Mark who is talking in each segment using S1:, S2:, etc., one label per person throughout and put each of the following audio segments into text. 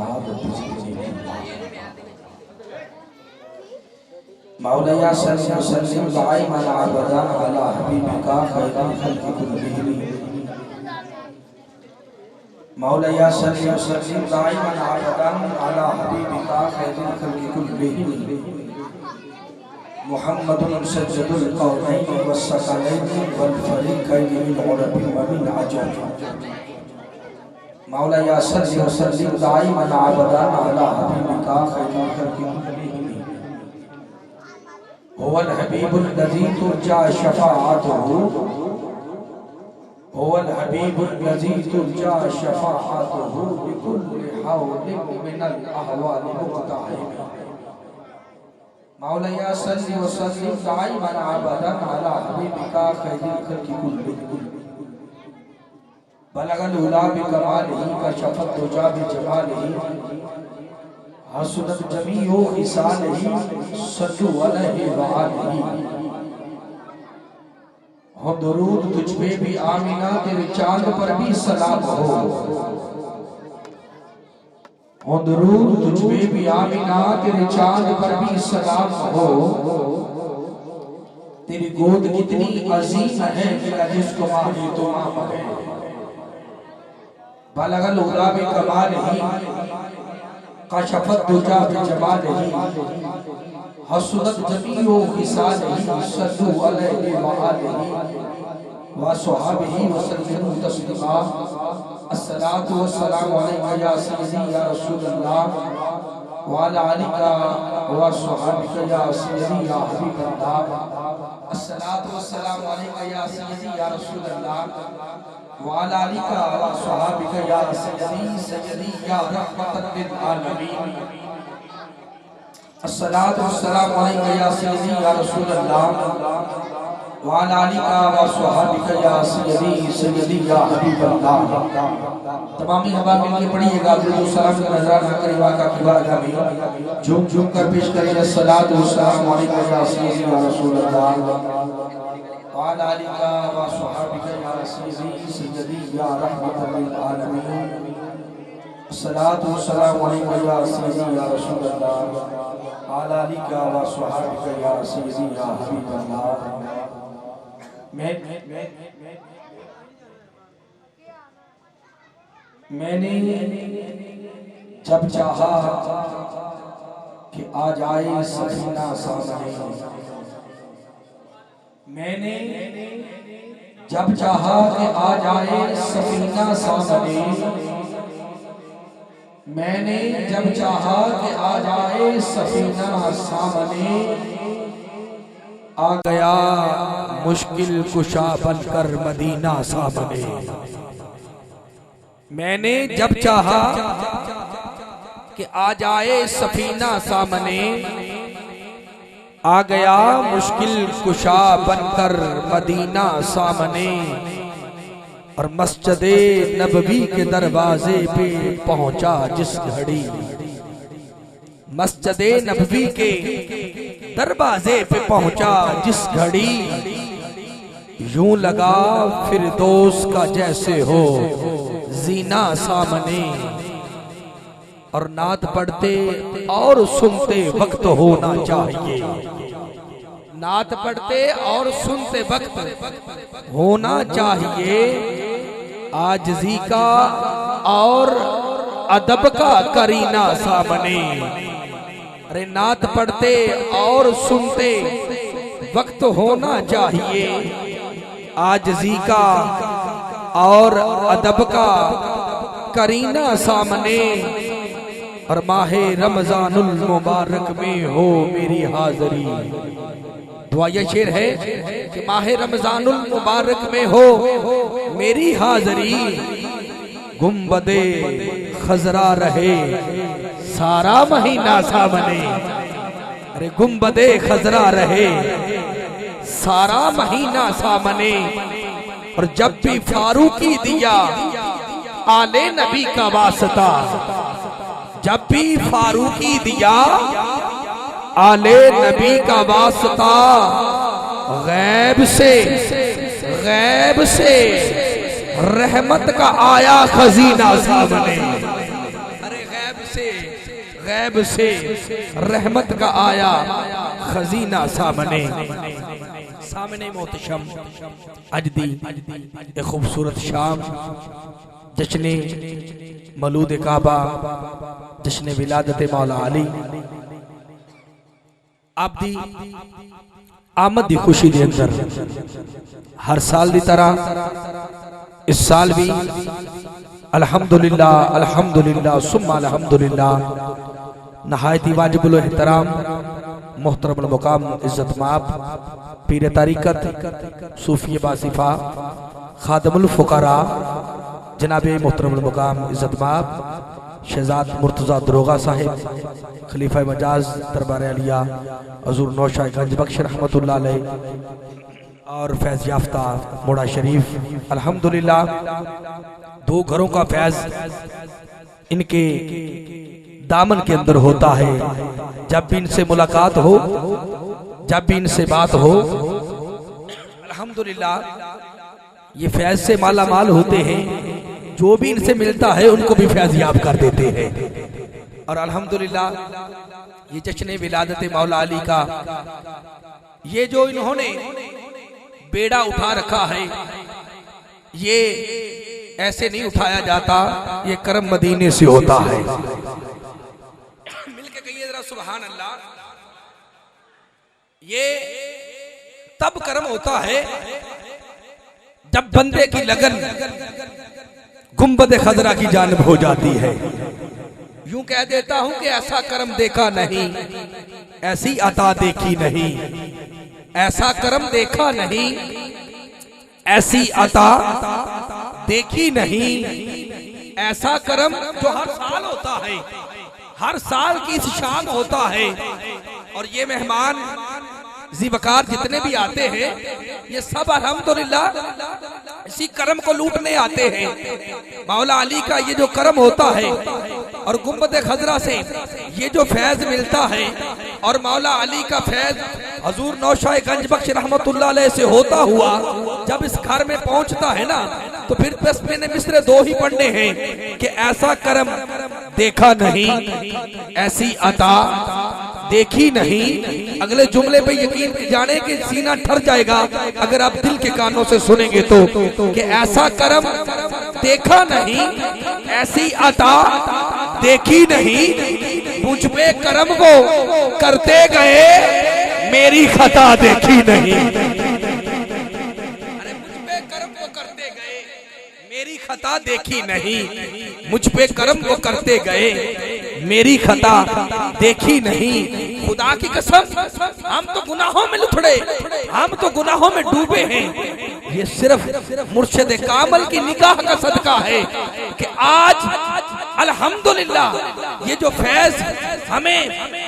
S1: बाद मौलाया सल्लल्लाहु अलैहि वसल्लम दाइमन अबदन अला हबीबिका खैरुल खल्क़ि कुल्लिहिम। मौलाया सल्लल्लाहु अलैहि वसल्लम दाइमन अबदन अला हबीबिका खैरुल खल्क़ि कुल्लिहिम। मुहम्मदुन सज्जदुल कौनैन वस्सक़लैन वल फ़रीक़ैन मिन उरबिन व मिन अजम। मौलाया सल्लल्लाहु अलैहि वसल्लम दाइमन अबदन अला हबीबिका खैरुल खल्क़ि कुल्लिहिम। हुवल हबीबुल लज़ी तुरजा शफ़ाअतुहु। हुवल हबीबुल लज़ी तुरजा शफ़ाअतुहु बिकुल्लि हौलिन मिनल अहवाल मुक़तहिम। मौलाया सल्लल्लाहु अलैहि वसल्लम दाइमन अबदन अला हबीबिका खैरुल खल्क़ि कुल्लिहिम। बलगल उला बिकमालिही कशफ़त दुजा बिजमालिही हसनत जमीओ खिसालिही सल्लु अलैहि व आलिही। हो दुरूद तुझ पे भी आमीना तेरे चांद पर भी सलाम हो। हो दुरूद तुझ पे भी आमीना तेरे चांद पर भी सलाम हो। तेरी गोद कितनी अजीम है मेरा जिसको माही तो माम है। बलगल उला बिकमालिही कशफ़त दुजा बिजमालिही हसनत जमीओ खिसालिही सल्लु अलैहि व आलिही व अस्हाबिही व सल्लिमू तस्लीमा। अस्सलातु वस्सलामु अलैका या सय्यदी या रसूलल्लाह व अला आलिका व अस्हाबिका या सय्यदी या हबीबल्लाह। अस्सलातु वस्सलामु अलैका या सय्यदी या रसूलल्लाह व अला आलिका व अस्हाबिका या सय्यदी या रहमतल लिल आलमीन। अस्सलातु वस्सलामु अलैका या सय्यदी या रसूलल्लाह व अला आलिका व अस्हाबिका या सय्यदी या हबीबल्लाह। तमामी हवा मिलके पढ़िएगा दुरूद सलाम का नजराना करीबा का किबारगा में झूम झूम कर पेश करें। अस्सलातु वस्सलामु अलैका या सय्यदी या रसूलल्लाह व अला आलिका व अस्हाबिका या सय्यदी या रहमतल लिल आलमीन। अस्सलातु वस्सलामु अलैका या सय्यदी या रसूलल्लाह व अला आलिका व अस्हाबिका या सय्यदी या हबीबल्लाह। मैंने जब चाहा कि आ जाए सफीना सामने। मैंने जब चाहा कि आ जाए सफीना सामने। मैंने जब चाहा कि आ जाए सफीना सामने। आ गया मुश्किल कुशा बनकर मदीना सामने। मैंने जब चाहा कि आ जाए सफीना सामने। आ गया मुश्किल कुशा बनकर मदीना सामने। और मस्जिदे नबवी के दरवाजे पे पहुंचा जिस घड़ी। मस्जिदे नबवी के दरवाजे पे पहुंचा जिस घड़ी। यूं लगा फिरदौस का जैसे हो जीना सामने। और नात पढ़ते और सुनते वक्त होना चाहिए। नात पढ़ते और सुनते वक्त होना चाहिए। आजिज़ी का और अदब का करीना सामने। अरे नात पढ़ते और सुनते वक्त होना चाहिए। आजिज़ी का और अदब का करीना सामने। और माहे रमजानुल मुबारक में हो मेरी हाज़री। दुआ ये शेर है कि माहे रमजानुल मुबारक में हो मेरी हाज़री। गुंबदे खजरा रहे सारा महीना सामने। अरे गुंबदे खजरा रहे सारा महीना सामने। और जब भी फारूकी दिया आले नबी का वास्ता। जब भी फारूकी दिया आले नबी का वास्ता। गैब से रहमत का आया खजीना सामने। अरे गैब से गैब से रहमत का आया खजीना सामने सामने मोहतशम अज दी एक खूबसूरत शाम जश्न मौलूद काबा जश्न विलादत मौला अली आप दी आमद दी खुशी दे अंदर हर साल दी तरह इस साल भी अल्हम्दुलिल्लाह अल्हम्दुलिल्लाह सुम्मा अल्हम्दुलिल्लाह नहायती वाजिबुल एहतराम मोहतरम मुकाम इज्जत माब पीर तरीकत सूफी बासिफा खादमुल फुकरा जनाब मोहतरम मुकाम इज्जत माब शहजाद मुर्तजा दरोगा साहिब खलीफा मजाज दरबार अलिया हजूर नौशाह गंज बख्श रहमतुल्लाह अलैह और फैज याफ्ता मोड़ा शरीफ अल्हम्दुलिल्लाह दो घरों का फैज इनके दामन के अंदर होता है। जब भी इनसे मुलाकात हो जब भी इनसे बात हो अल्हम्दुलिल्लाह ये फैज से माला माल होते हैं। जो भी इनसे मिलता है उनको भी फैज याब कर देते हैं। और अल्हम्दुलिल्लाह ये जश्न विलादत मौला अली का ये जो इन्होंने बेड़ा उठा रखा है ये ऐसे नहीं उठाया जाता, ये करम मदीने से होता है। मिलके कहिए जरा सुभान अल्लाह। ये तब करम होता है जब बंदे की लगन गुंबद खजरा की जानिब हो जाती है। यूं कह देता हूं कि ऐसा करम देखा नहीं, ऐसी अता देखी नहीं, ऐसा करम देखा नहीं, ऐसी अता देखी नहीं। ऐसा करम जो हर साल होता है, हर साल की इस शाम होता है। और ये मेहमान ज़िवकार जितने भी आते हैं ये सब अल्हम्दुलिल्लाह इसी करम को लूटने आते हैं। मौला अली का ये जो करम होता है और गुंबद खजरा से ये जो फैज मिलता है और मौला अली का फैज हजूर नौशाह गंज बख्श रहमतुल्लाह अलैह से होता हुआ जब इस घर में पहुंचता है ना तो फिर बस मैंने मिसरे दो ही पढ़ने हैं कि ऐसा करम देखा नहीं, ऐसी अता देखी नहीं। अगले जुमले पे यकीन जाने कि सीना ठर जाएगा अगर आप दिल के कानों से सुनेंगे तो कि ऐसा करम देखा नहीं, ऐसी अता देखी नहीं। मुझ पे करम को करते गए मेरी खता देखी नहीं। अरे मुझ पे करम को करते गए मेरी खता देखी नहीं। मुझ पे करम को करते गए मेरी खता देखी नहीं। खुदा की कसम हम तो गुनाहों में लुथड़े, हम तो गुनाहों में डूबे हैं। ये सिर्फ मुर्शिद कामल की निगाह का सदका है कि आज अल्हम्दुलिल्लाह ये जो फैज हमें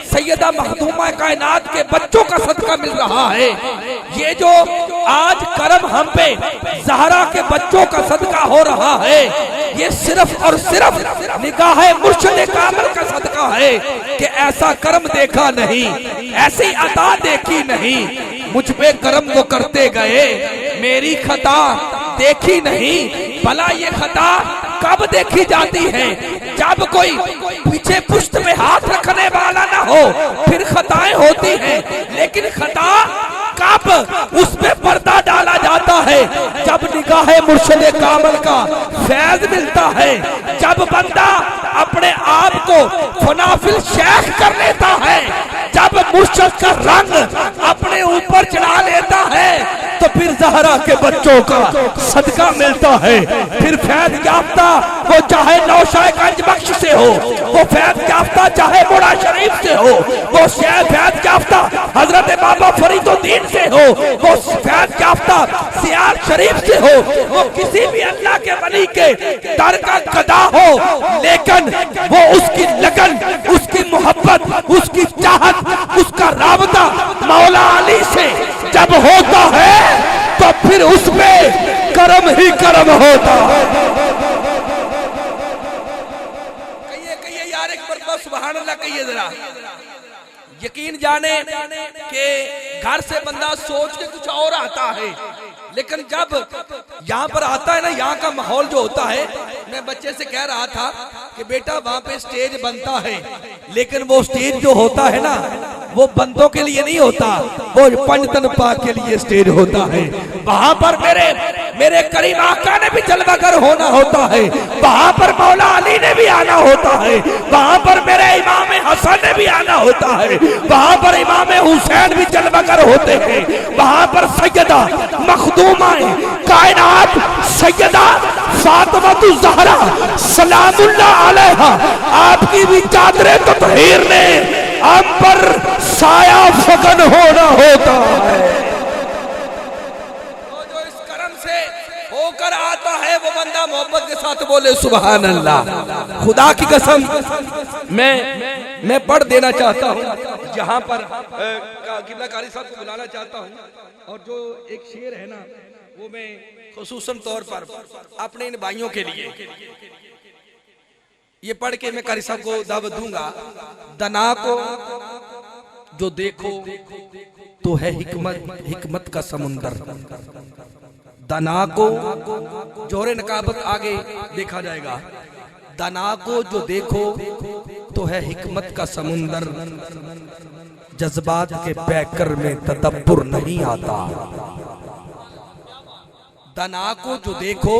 S1: सैयदा मखदूमा कायनात के बच्चों का सदका मिल रहा है, ये जो आज करम हम पे ज़हरा के बच्चों का सदका हो रहा है, ये सिर्फ और सिर्फ निगाह मुर्शिद कामल का सदका है कि ऐसा करम देखा नहीं, ऐसी अता देखी नहीं। मुझ पे करम वो करते गए मेरी खता देखी नहीं। भला ये खता कब देखी जाती है? जब कोई पीछे पुश्त में हाथ रखने वाला ना हो फिर खताएं होती हैं। लेकिन खता कब उस पे पर्दा डाला जाता है? जब निगाह मुर्शिद कामल का फैज मिलता है, जब बंदा अपने आप को फनाफिल शेख कर लेता है, जब मुर्शिद का रंग अपने ऊपर चढ़ा लेता है तो फिर ज़हरा के बच्चों का सदका मिलता है। फिर फैज याफ्ता वो चाहे नौशाह गंज बख्श से हो, वो फैज याफ्ता चाहे मोड़ा शरीफ से हो, वो फैज याफ्ता हजरत बाबा फरीदुद्दीन से हो, वो फैज याफ्ता सियार शरीफ से हो, वो किसी भी अल्लाह के वली के दर का गदा हो, लेकिन वो उसकी लगन, उसकी मोहब्बत, उसकी चाहत, उसका राबता मौला अली से जब होता है तो फिर उसमें करम ही करम होता है। कहिए यार एक मरतबा सुभान अल्लाह कहिए जरा। यकीन जाने कि घर से बंदा सोच के कुछ और आता है, लेकिन जब यहाँ पर आता है ना, यहाँ का माहौल जो होता है, मैं बच्चे से कह रहा था कि बेटा वहां पे स्टेज बनता है, लेकिन वो स्टेज जो होता है ना वो बंदों के लिए नहीं होता, वो पंजतन पाक के लिए स्टेज होता है। वहां पर मेरे करीम आका ने भी जलवागर होना होता है, वहां पर मौला अली ने भी आना होता है, वहां पर मेरे इमाम हसन ने भी आना होता है, वहां पर इमाम हुसैन भी जलवागर होते हैं, वहां पर सैयदा मखदूमा कायनात सैयदा फातिमा ज़हरा सलामुल्लाह अलैहा आपकी भी चादरे तत्हीर ने हम पर साया फगन होना होता है। जो इस करम से होकर आता है वो बंदा मोहब्बत के साथ बोले सुभान अल्लाह। खुदा की कसम मैं पढ़ देना चाहता हूँ जहां पर किबला कारी साहब को बुलाना चाहता हूँ, और जो एक शेर है ना वो मैं खुसूसन तौर पर अपने इन भाइयों के लिए ये पढ़ के मैं कारी साहब को दावत दूंगा। दना को जो देखो तो है हिकमत का समुंदर, दना को जोरे नकाबत आगे देखा जाएगा, दना को जो देखो तो है हिकमत का समुंदर, जज्बात के पैकर में तदब्बुर नहीं आता। दना को जो देखो,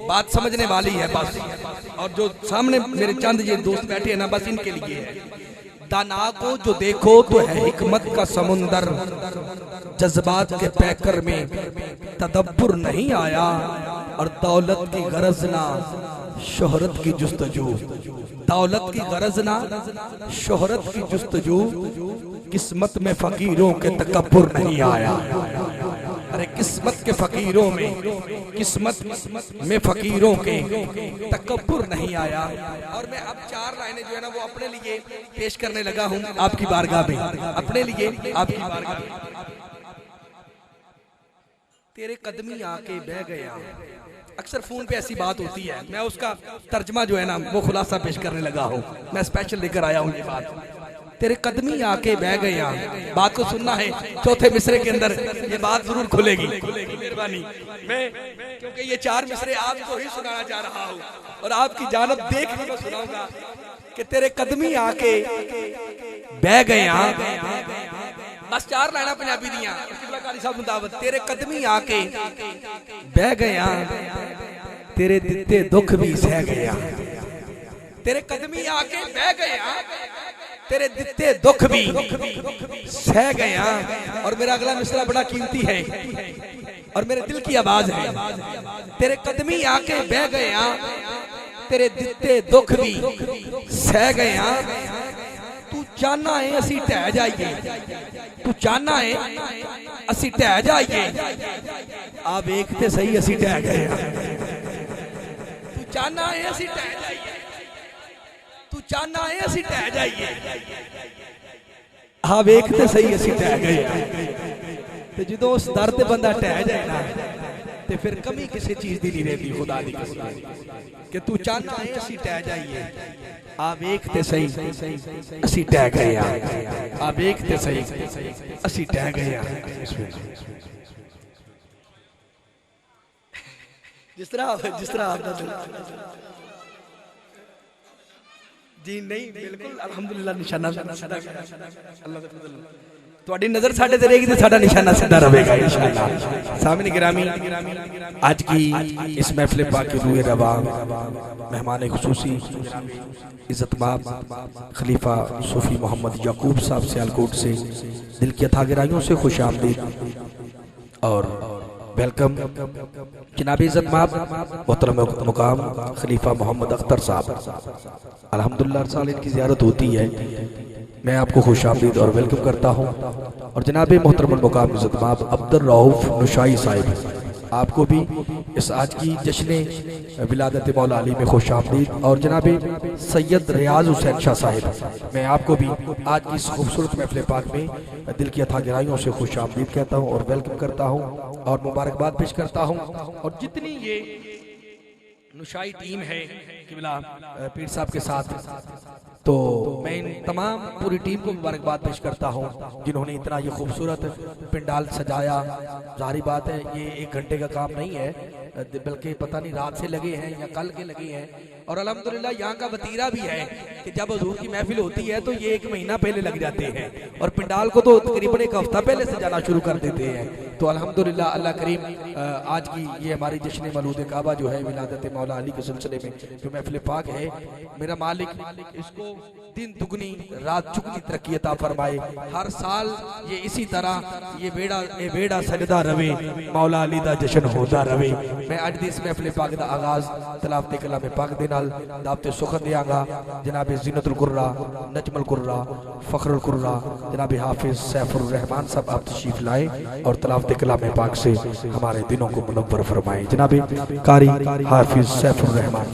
S1: बात समझने वाली है बस, और जो सामने मेरे चंद ये दोस्त बैठे हैं ना बस इनके लिए है। दना को जो देखो तो है हिकमत का समुंदर, जज्बात के पैकर में तदब्बुर नहीं आया, और दौलत की गरज ना शोहरत की जुस्तजू, दौलत की गरज ना शोहरत की जुस्तजू, किस्मत में फकीरों के तकब्बुर नहीं आया। अरे किस्मत के फकीरों में, किस्मत में फकीरों के तकब्बुर नहीं आया। और मैं अब 4 लाइनें जो है ना वो अपने लिए पेश करने लगा हूं आपकी बारगाह में, अपने लिए आपकी बारगाह में। तेरे कदमी आके बह गया, अक्सर फोन पे ऐसी बात होती है, मैं उसका तर्जमा जो है ना वो खुलासा पेश करने लगा हूँ, मैं स्पेशल लेकर आया हूँ ये बात। तेरे कदमी आके बह गया, बात को सुनना है, चौथे मिसरे के अंदर ये बात जरूर खुलेगी, मेहरबानी। मैं क्योंकि ये 4 मिसरे आपको ही सुनाना चाह रहा हूँ और आपकी जानब देख के मैं सुनाऊंगा कि तेरे कदमी आके बह गया। बस 4 लाइना पंजाबी दियां, किबला कारी साहब दावत। तेरे कदमी आके बह गया, तेरे दिते दुख भी सह गया, तेरे कदमी आके बह गया, तेरे दिते दुख भी सह गया। और मेरा अगला मिसरा बड़ा कीमती है और मेरे दिल की आवाज है। तेरे कदमी आके बह गया, तेरे दिते दुख भी सह गया। तू चाहना है असी ढह जाइए, तू चाहना है असी ढह जाइए, आ वेखते सही असी ढह गए। तू चाहना है असी ढह जाइए, तू चाहना है असी ढह जाइए, हाँ वेखते सही असी ढह गए। तो जो उस दर ते बंदा ढह जाए ना ते फिर कमी किसी चीज की नहीं रहती। खुदा दी कसम कि तू चाहना है असी ढह जाइए, आ वेखते सही असी ढह गए, आ वेखते सही असी ढह गए। जिस तरह आपका जी नहीं बिल्कुल अल्हम्दुलिल्लाह निशाना अल्लाह दा फज़ल, ਤੁਹਾਡੀ नजर साडे ते रहेगी तो साडा निशाना सीधा रहेगा इंशाअल्लाह। सामने गिरामी, आज की इस महफिल पाक के रूए रवा मेहमान खुसूसी इज्जतमाब खलीफा सूफी मोहम्मद याकूब साहब सियालकोट से दिल की अथाह गहराइयों से खुश आमदीद और वेलकम। जनाब इज्जतमाब मोहतरम मुकाम खलीफा मोहम्मद अख्तर साहब, अल्हम्दुलिल्लाह हर साल इनकी ज़ियारत होती है, मैं आपको खुश आमदीद और वेलकम करता हूँ। और जनाब मोहतरम मुकाम इज्जतमाब अब्दुल रऊफ नुशाई साहिब, आपको भी इस आज की जश्न विलादत मौला अली में खुश आमदीद। और जनाब सैयद रियाज हुसैन शाह साहिब, मैं आपको भी आज की इस खूबसूरत महफिल पाक में दिल की अथाह गहराइयों से खुश आमदीद कहता हूँ और वेलकम करता हूँ और मुबारकबाद पेश करता हूँ। और जितनी ये नुशाई टीम है किबला पीर साहब के साथ, तो मैं इन तमाम पूरी टीम को मुबारकबाद पेश करता हूँ जिन्होंने इतना ये खूबसूरत पंडाल सजाया। जाहिर बात है ये 1 घंटे का काम नहीं है, बल्कि पता नहीं रात से लगे हैं या कल के लगे हैं, और अल्हम्दुलिल्लाह यहाँ का वतीरा भी है कि जब हुजूर की महफिल होती है तो ये 1 महीना पहले लग जाते हैं और पिंडाल को तो तकरीबन 1 हफ्ता पहले से जाना शुरू कर देते हैं। तो अल्हम्दुलिल्लाह अल्लाह करीम आज की ये हमारी जश्न मौलूद काबा जो है विलादत मौला अली के सिलसिले में जो महफिल पाक है, मेरा मालिक इसको दिन दुगनी रात चुगनी तरक्की अता फरमाए। हर साल ये इसी तरह ये बेड़ा सजदा रवे, मौला अली दा जश्न होता रवे। मैं अज दी इस महफिल पाक दा आगाज तलावत कलाम पाक दे नाल दावत सुखन देंगा जनाब ज़ीनतुल कुर्रा, नजमुल कुर्रा, फखरुल कुर्रा जनाब हाफिज सैफुर रहमान साहब आप तशरीफ लाए और तलावत कलाम पाक से हमारे दिनों को मुनव्वर फरमाए। जनाब कारी हाफिज सैफुर रहमान।